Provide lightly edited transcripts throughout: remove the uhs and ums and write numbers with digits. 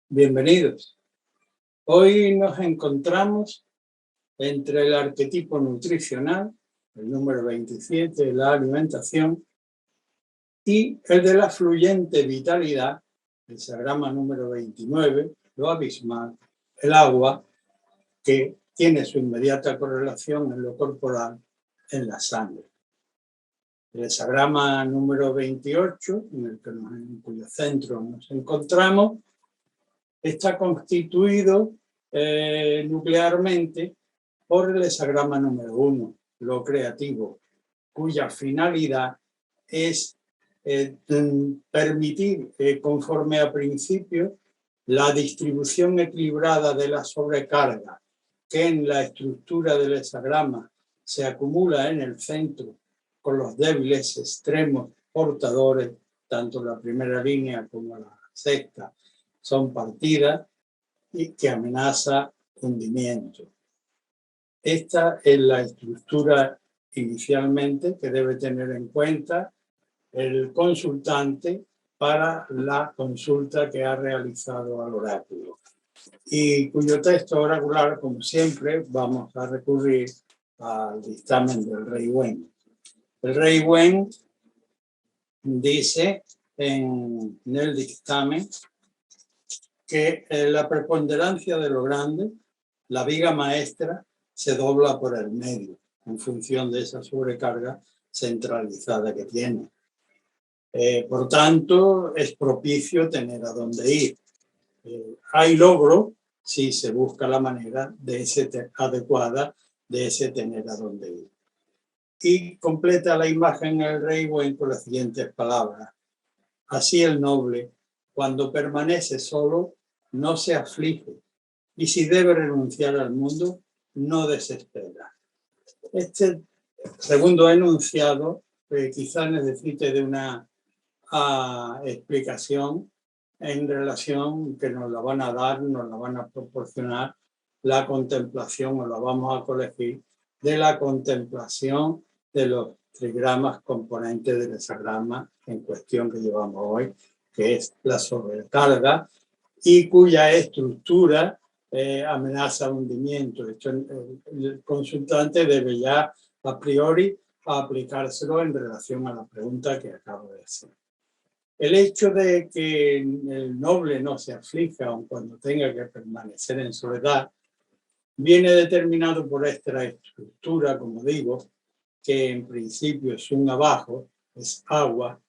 Bienvenidos. Hoy nos encontramos entre el arquetipo nutricional, el número 27, la alimentación, y el de la fluyente vitalidad, el hexagrama número 29, lo abismal, el agua, que tiene su inmediata correlación en lo corporal, en la sangre. El hexagrama número 28, en cuyo centro nos encontramos, está constituido nuclearmente por el hexagrama número 1, lo creativo, cuya finalidad es permitir, conforme a principios, la distribución equilibrada de la sobrecarga que en la estructura del hexagrama se acumula en el centro con los débiles extremos portadores, tanto la primera línea como la sexta, son partidas y que amenaza hundimiento. Esta es la estructura inicialmente que debe tener en cuenta el consultante para la consulta que ha realizado al oráculo, y cuyo texto oracular, como siempre, vamos a recurrir al dictamen del Rey Wen. El Rey Wen dice en el dictamen que la preponderancia de lo grande, la viga maestra, se dobla por el medio en función de esa sobrecarga centralizada que tiene. Por tanto, es propicio tener a dónde ir. Hay logro si se busca la manera adecuada de ese tener a dónde ir. Y completa la imagen el Rey Wen con las siguientes palabras. Así el noble, cuando permanece solo, no se aflige, y si debe renunciar al mundo, no desespera. Este segundo enunciado quizás necesite de una explicación en relación que nos la van a dar, nos la van a proporcionar la contemplación, o la vamos a colegir de la contemplación de los trigramas componentes del hexagrama en cuestión que llevamos hoy, que es la sobrecarga y cuya estructura amenaza hundimiento. El consultante debe ya a priori aplicárselo en relación a la pregunta que acabo de hacer. El hecho de que el noble no se aflija aun cuando tenga que permanecer en soledad viene determinado por esta estructura, como digo, que en principio es un abajo, es agua,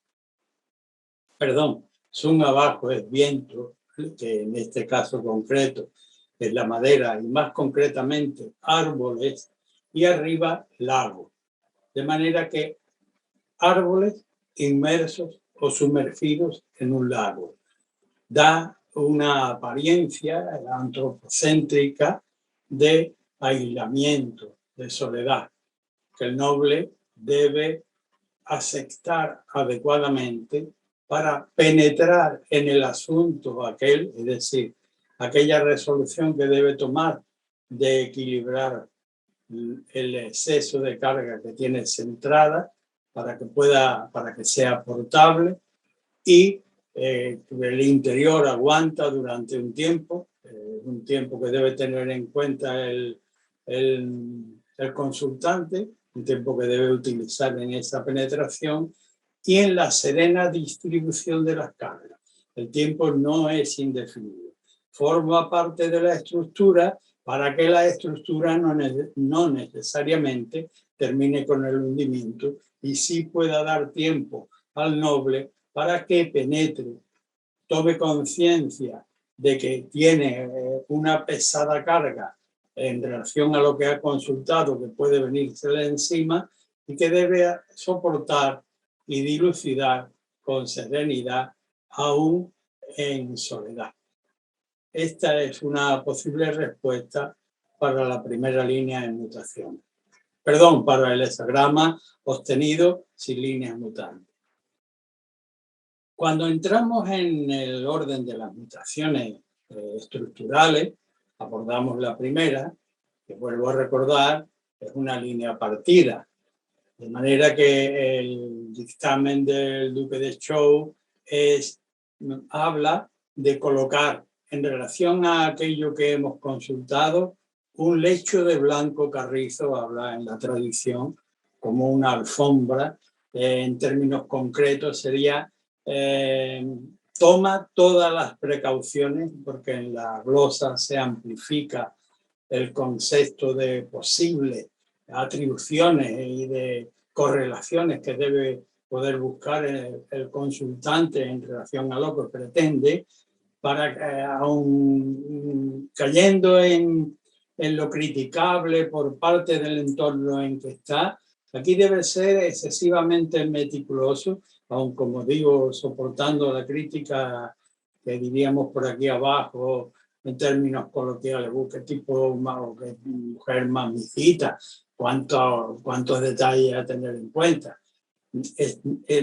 sun abajo es viento, que en este caso concreto es la madera, y más concretamente árboles, y arriba lago. De manera que árboles inmersos o sumergidos en un lago da una apariencia antropocéntrica de aislamiento, de soledad, que el noble debe aceptar adecuadamente para penetrar en el asunto aquel, es decir, aquella resolución que debe tomar de equilibrar el exceso de carga que tiene centrada para que sea portable, y el interior aguanta durante un tiempo que debe tener en cuenta el consultante, un tiempo que debe utilizar en esa penetración y en la serena distribución de las cargas. El tiempo no es indefinido. Forma parte de la estructura para que la estructura no necesariamente termine con el hundimiento y sí pueda dar tiempo al noble para que penetre, tome conciencia de que tiene una pesada carga en relación a lo que ha consultado, que puede venírsele encima y que debe soportar y dilucidar con serenidad, aún en soledad. Esta es una posible respuesta para la primera línea de mutación. Perdón, para el hexagrama obtenido sin líneas mutantes. Cuando entramos en el orden de las mutaciones estructurales, abordamos la primera, que vuelvo a recordar, es una línea partida. De manera que el dictamen del Duque de Zhou habla de colocar en relación a aquello que hemos consultado, un lecho de blanco carrizo habla en la tradición como una alfombra. En términos concretos sería toma todas las precauciones, porque en la glosa se amplifica el concepto de posibles atribuciones y de correlaciones que debe poder buscar el consultante en relación a lo que pretende, para aun cayendo en lo criticable por parte del entorno en que está, aquí debe ser excesivamente meticuloso, aun como digo, soportando la crítica que diríamos por aquí abajo, en términos coloquiales, qué tipo o qué mujer mamicita, cuántos detalles a tener en cuenta.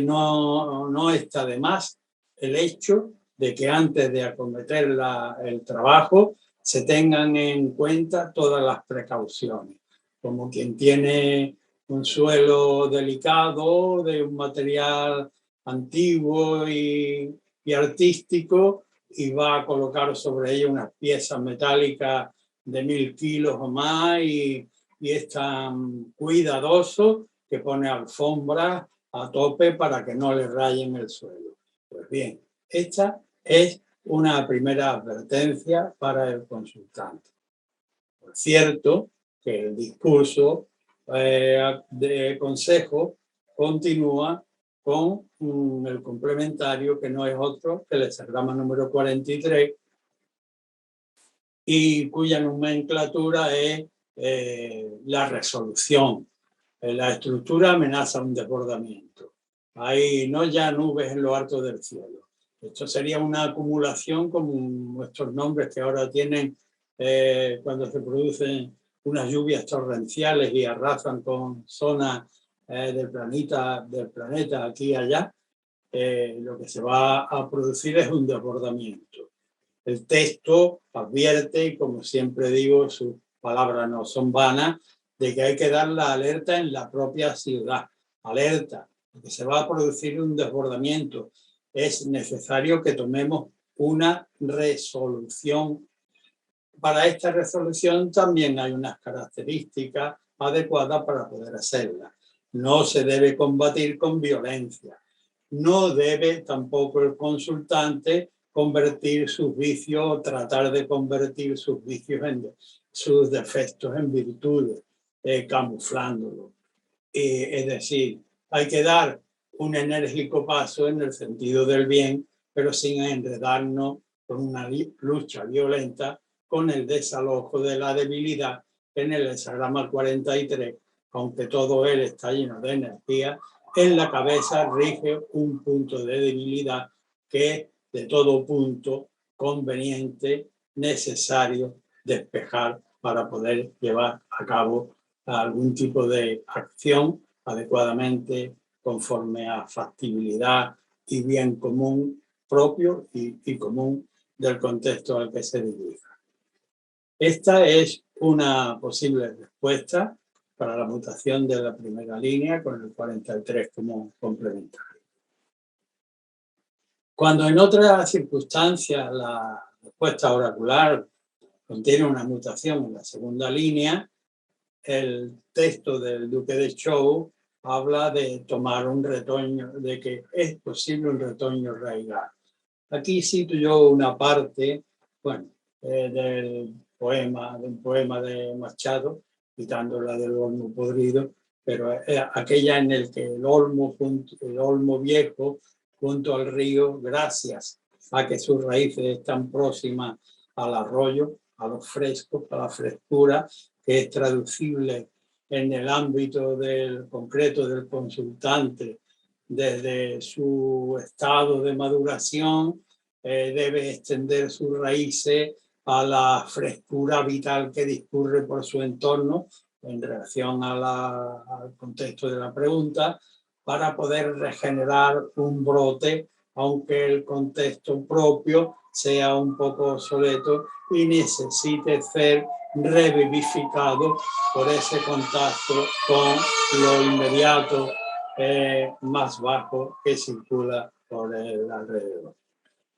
No está de más el hecho de que antes de acometer el trabajo se tengan en cuenta todas las precauciones, como quien tiene un suelo delicado de un material antiguo y artístico y va a colocar sobre ella unas piezas metálicas de 1000 kilos o más y es tan cuidadoso que pone alfombras a tope para que no le rayen el suelo. Pues bien, esta es una primera advertencia para el consultante. Por cierto, que el discurso de consejo continúa con el complementario, que no es otro que el hexagrama número 43, y cuya nomenclatura es la resolución. La estructura amenaza un desbordamiento. Hay no ya nubes en lo alto del cielo. Esto sería una acumulación como nuestros nombres que ahora tienen cuando se producen unas lluvias torrenciales y arrasan con zonas del planeta aquí y allá. Lo que se va a producir es un desbordamiento. El texto advierte, y como siempre digo, sus palabras no son vanas, de que hay que dar la alerta en la propia ciudad. Alerta, porque se va a producir un desbordamiento. Es necesario que tomemos una resolución. Para esta resolución también hay unas características adecuadas para poder hacerla. No se debe combatir con violencia. No debe tampoco el consultante convertir sus vicios o tratar de convertir sus vicios sus defectos en virtudes, camuflándolos. Es decir, hay que dar un enérgico paso en el sentido del bien, pero sin enredarnos con una lucha violenta con el desalojo de la debilidad en el hexagrama 43, aunque todo él está lleno de energía. En la cabeza rige un punto de debilidad que es de todo punto conveniente, necesario despejar para poder llevar a cabo algún tipo de acción adecuadamente conforme a factibilidad y bien común propio y común del contexto al que se dirija. Esta es una posible respuesta para la mutación de la primera línea con el 43 como complementario. Cuando en otras circunstancias la respuesta oracular contiene una mutación en la segunda línea, el texto del Duque de Zhou habla de tomar un retoño, de que es posible un retoño raigar. Aquí cito yo una parte, bueno, del poema de Machado, quitando la del olmo podrido, pero aquella en el que el olmo viejo junto al río, gracias a que sus raíces están próximas al arroyo, a los frescos, a la frescura, que es traducible en el ámbito del concreto del consultante desde su estado de maduración, debe extender sus raíces a la frescura vital que discurre por su entorno en relación al contexto de la pregunta, para poder regenerar un brote, aunque el contexto propio sea un poco obsoleto y necesite ser revivificado por ese contacto con lo inmediato más bajo que circula por el alrededor.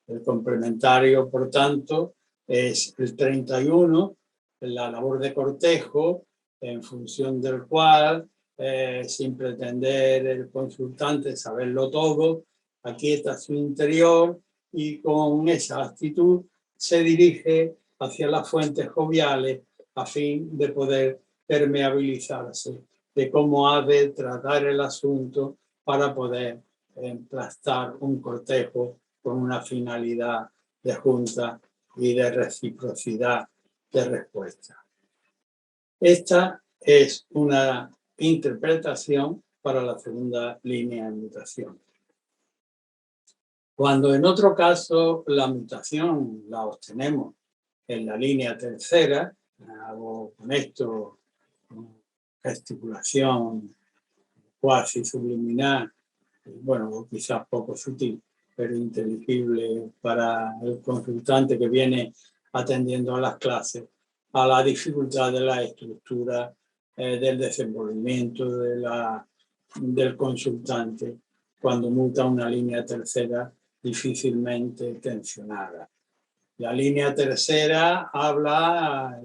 El complementario, por tanto, es el 31, la labor de cortejo, en función del cual, sin pretender el consultante saberlo todo, aquieta su interior y con esa actitud se dirige hacia las fuentes joviales a fin de poder permeabilizarse de cómo ha de tratar el asunto para poder emplastar un cortejo con una finalidad de junta y de reciprocidad de respuesta. Esta es una interpretación para la segunda línea de mutación. Cuando en otro caso la mutación la obtenemos en la línea tercera, hago con esto gesticulación cuasi subliminal, bueno, quizás poco sutil, pero inteligible para el consultante que viene atendiendo a las clases, a la dificultad de la estructura del desenvolvimiento del consultante cuando muta una línea tercera difícilmente tensionada. La línea tercera habla,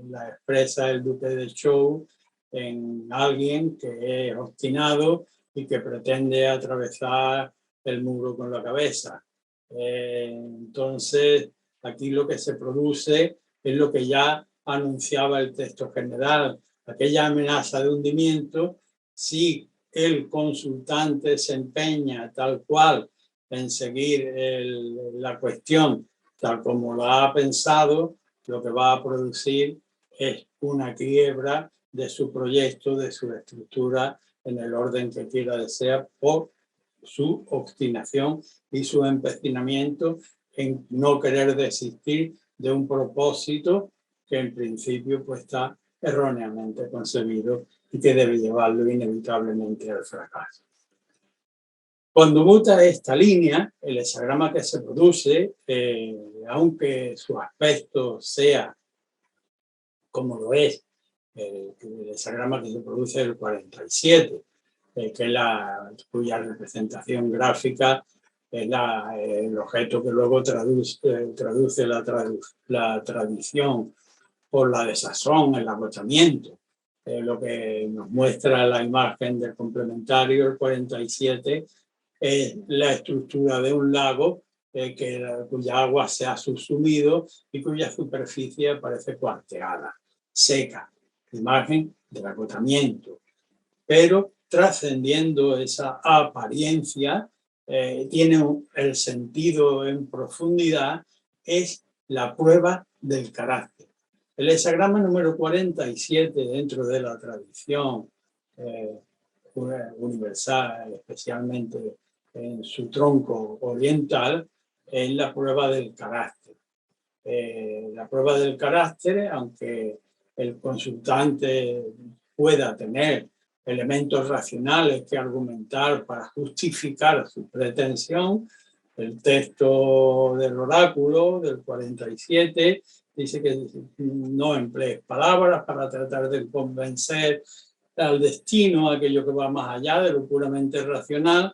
la expresa el duque de Zhou, en alguien que es obstinado y que pretende atravesar el muro con la cabeza. Entonces, aquí lo que se produce es lo que ya anunciaba el texto general, aquella amenaza de hundimiento. Si el consultante se empeña tal cual en seguir la cuestión tal como lo ha pensado, lo que va a producir es una quiebra de su proyecto, de su estructura en el orden que quiera desear, por su obstinación y su empecinamiento en no querer desistir de un propósito que en principio pues está erróneamente concebido y que debe llevarlo inevitablemente al fracaso. Cuando muta esta línea, el hexagrama que se produce, aunque su aspecto sea como lo es el hexagrama que se produce el 47, que es cuya representación gráfica es el objeto que luego traduce la tradición por la desazón, el agotamiento. Lo que nos muestra la imagen del complementario, el 47, es la estructura de un lago cuya agua se ha subsumido y cuya superficie parece cuarteada, seca, imagen del agotamiento. Pero trascendiendo esa apariencia, tiene el sentido en profundidad, es la prueba del carácter. El hexagrama número 47 dentro de la tradición universal, especialmente en su tronco oriental, es la prueba del carácter. La prueba del carácter, aunque el consultante pueda tener elementos racionales que argumentar para justificar su pretensión, el texto del oráculo del 47 dice que no emplees palabras para tratar de convencer al destino, aquello que va más allá de lo puramente racional,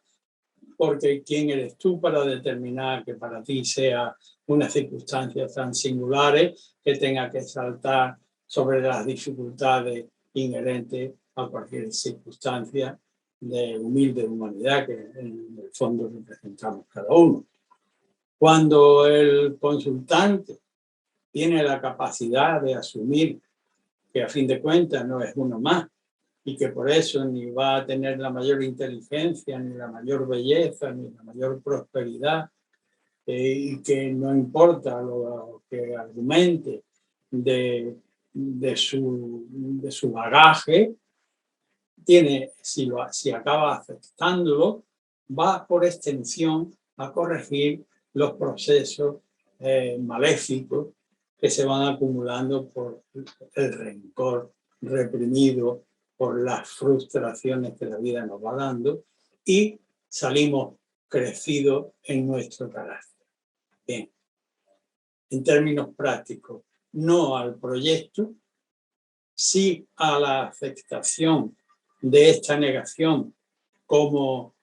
porque ¿quién eres tú para determinar que para ti sea unas circunstancias tan singulares que tenga que saltar sobre las dificultades inherentes a cualquier circunstancia de humilde humanidad que en el fondo representamos cada uno? Cuando el consultante tiene la capacidad de asumir que a fin de cuentas no es uno más, y que por eso ni va a tener la mayor inteligencia, ni la mayor belleza, ni la mayor prosperidad, y que no importa lo que argumente de su bagaje, si acaba aceptándolo, va por extensión a corregir los procesos maléficos que se van acumulando por el rencor reprimido, por las frustraciones que la vida nos va dando, y salimos crecidos en nuestro carácter. Bien, en términos prácticos, no al proyecto, sí a la aceptación de esta negación como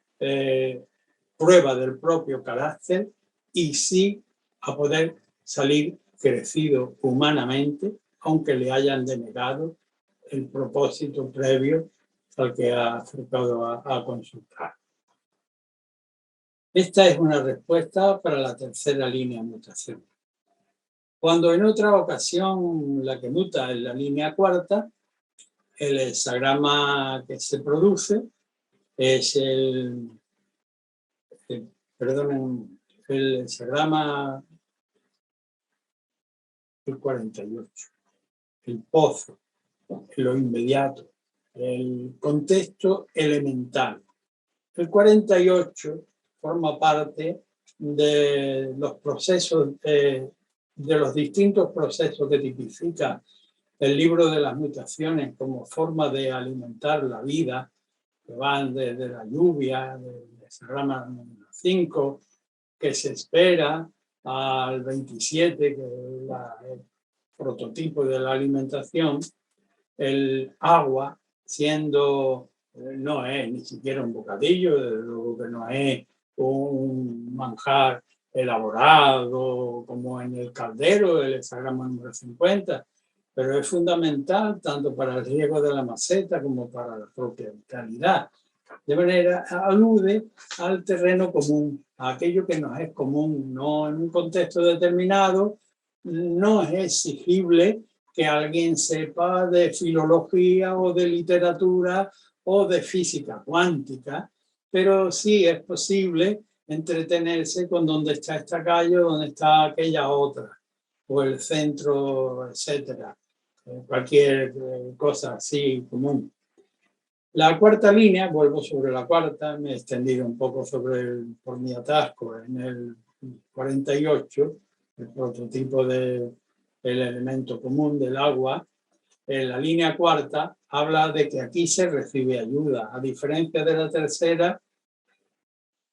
prueba del propio carácter, y sí a poder salir crecido humanamente, aunque le hayan denegado el propósito previo al que ha acercado a consultar. Esta es una respuesta para la tercera línea de mutación. Cuando en otra ocasión la que muta es la línea cuarta, el hexagrama que se produce es el hexagrama el 48, el pozo, lo inmediato, el contexto elemental. El 48 forma parte de los procesos, de los distintos procesos que tipifica el libro de las mutaciones como forma de alimentar la vida, que van desde la lluvia, del hexagrama número 5, que se espera, al 27, que es el prototipo de la alimentación, el agua siendo, no es ni siquiera un bocadillo, desde luego que no es un manjar elaborado como en el caldero, el hexagrama número 50, pero es fundamental tanto para el riego de la maceta como para la propia vitalidad. De manera, alude al terreno común, a aquello que nos es común, no en un contexto determinado, no es exigible que alguien sepa de filología o de literatura o de física cuántica, pero sí es posible entretenerse con dónde está esta calle o dónde está aquella otra, o el centro, etcétera, cualquier cosa así común. La cuarta línea, vuelvo sobre la cuarta, me he extendido un poco por mi atasco en el 48, el prototipo del elemento común del agua. En la línea cuarta habla de que aquí se recibe ayuda, a diferencia de la tercera.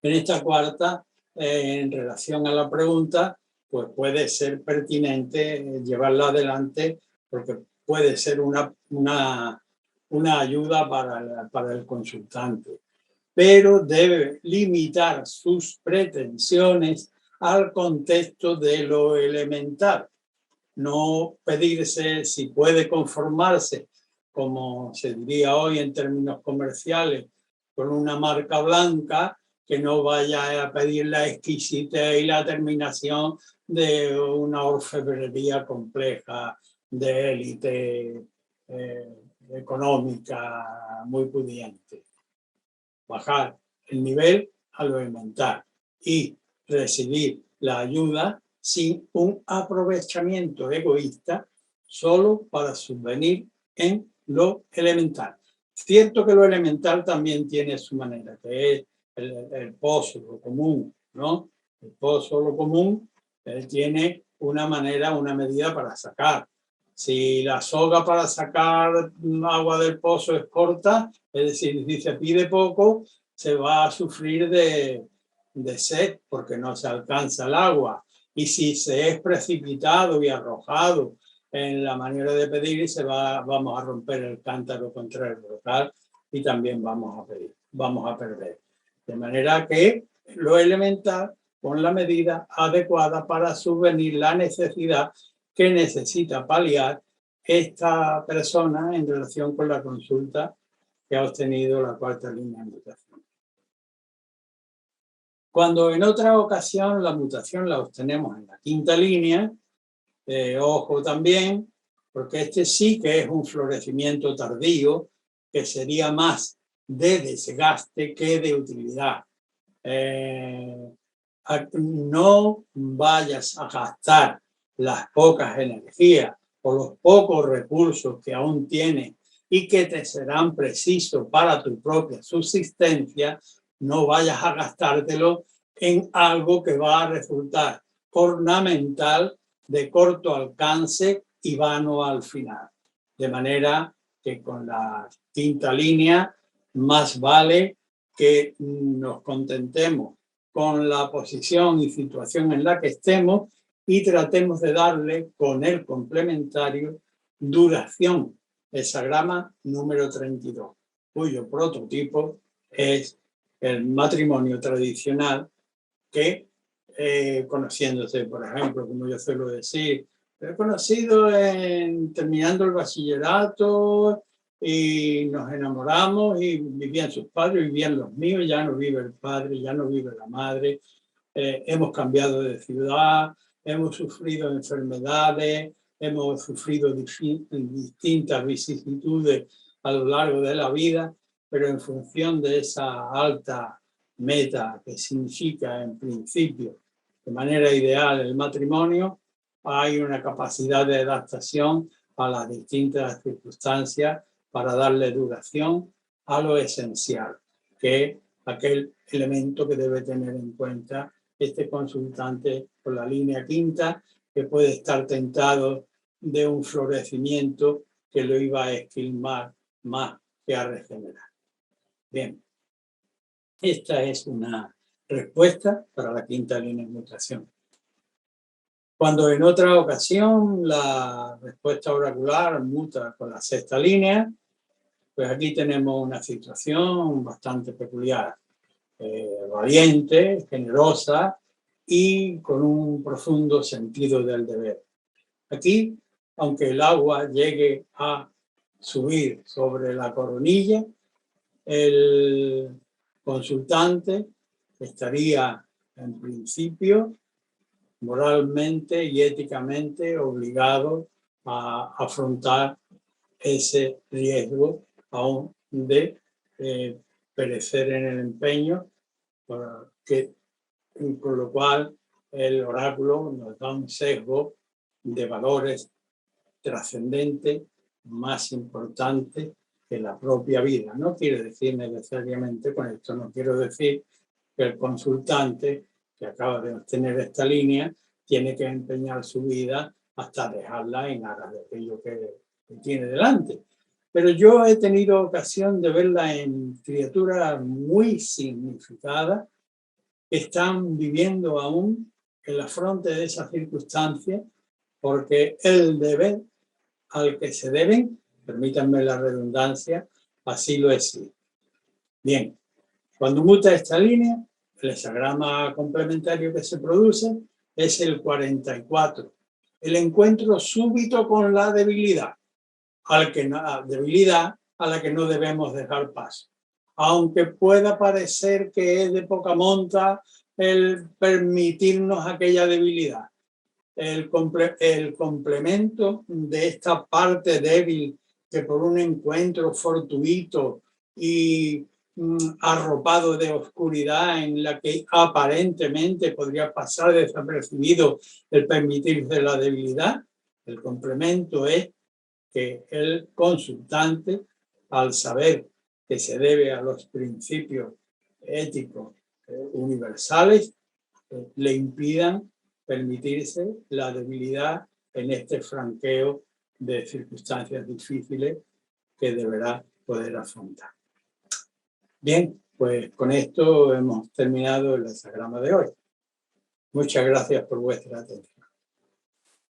En esta cuarta, en relación a la pregunta, pues puede ser pertinente llevarla adelante porque puede ser una ayuda para el consultante, pero debe limitar sus pretensiones al contexto de lo elemental. No pedirse si puede conformarse, como se diría hoy en términos comerciales, con una marca blanca, que no vaya a pedir la exquisitez y la terminación de una orfebrería compleja de élite económica muy pudiente. Bajar el nivel a lo elemental y recibir la ayuda sin un aprovechamiento egoísta solo para subvenir en lo elemental. Cierto que lo elemental también tiene su manera, que es el pozo, lo común, ¿no? El pozo, lo común, tiene una manera, una medida para sacar. Si la soga para sacar agua del pozo es corta, es decir, si se pide poco, se va a sufrir de sed porque no se alcanza el agua. Y si se es precipitado y arrojado en la manera de pedir, vamos a romper el cántaro contra el brocal y también vamos a perder. De manera que lo elemental con la medida adecuada para subvenir la necesidad que necesita paliar esta persona en relación con la consulta que ha obtenido la cuarta línea de mutación. Cuando en otra ocasión la mutación la obtenemos en la quinta línea, ojo también, porque este sí que es un florecimiento tardío, que sería más de desgaste que de utilidad. No vayas a gastar las pocas energías o los pocos recursos que aún tienes y que te serán precisos para tu propia subsistencia, no vayas a gastártelo en algo que va a resultar ornamental, de corto alcance y vano al final. De manera que con la quinta línea más vale que nos contentemos con la posición y situación en la que estemos y tratemos de darle con el complementario duración, hexagrama número 32, cuyo prototipo es el matrimonio tradicional que conociéndose, por ejemplo, como yo suelo decir, he conocido terminando el bachillerato y nos enamoramos y vivían sus padres, vivían los míos, ya no vive el padre, ya no vive la madre, hemos cambiado de ciudad, hemos sufrido enfermedades, hemos sufrido distintas vicisitudes a lo largo de la vida, pero en función de esa alta meta que significa en principio de manera ideal el matrimonio, hay una capacidad de adaptación a las distintas circunstancias para darle duración a lo esencial, que es aquel elemento que debe tener en cuenta este consultante por la línea quinta, que puede estar tentado de un florecimiento que lo iba a esquilmar más que a regenerar. Bien, esta es una respuesta para la quinta línea de mutación. Cuando en otra ocasión la respuesta oracular muta con la sexta línea, pues aquí tenemos una situación bastante peculiar, valiente, generosa y con un profundo sentido del deber. Aquí, aunque el agua llegue a subir sobre la coronilla, el consultante estaría en principio moralmente y éticamente obligado a afrontar ese riesgo aún de perecer en el empeño, con lo cual el oráculo nos da un sesgo de valores trascendentes más importantes que la propia vida. No quiere decir necesariamente, con esto no quiero decir que el consultante que acaba de obtener esta línea tiene que empeñar su vida hasta dejarla en aras de aquello que tiene delante. Pero yo he tenido ocasión de verla en criaturas muy significadas que están viviendo aún en la fronte de esas circunstancias, porque el deber al que se deben, permítanme la redundancia, así lo exige. Bien, cuando muta esta línea, el hexagrama complementario que se produce es el 44, el encuentro súbito con la debilidad, debilidad a la que no debemos dejar paso. Aunque pueda parecer que es de poca monta el permitirnos aquella debilidad, el complemento de esta parte débil que por un encuentro fortuito y arropado de oscuridad en la que aparentemente podría pasar desapercibido el permitirse la debilidad, el complemento es que el consultante, al saber que se debe a los principios éticos universales, le impidan permitirse la debilidad en este franqueo de circunstancias difíciles que deberá poder afrontar. Bien, pues con esto hemos terminado el hexagrama de hoy. Muchas gracias por vuestra atención.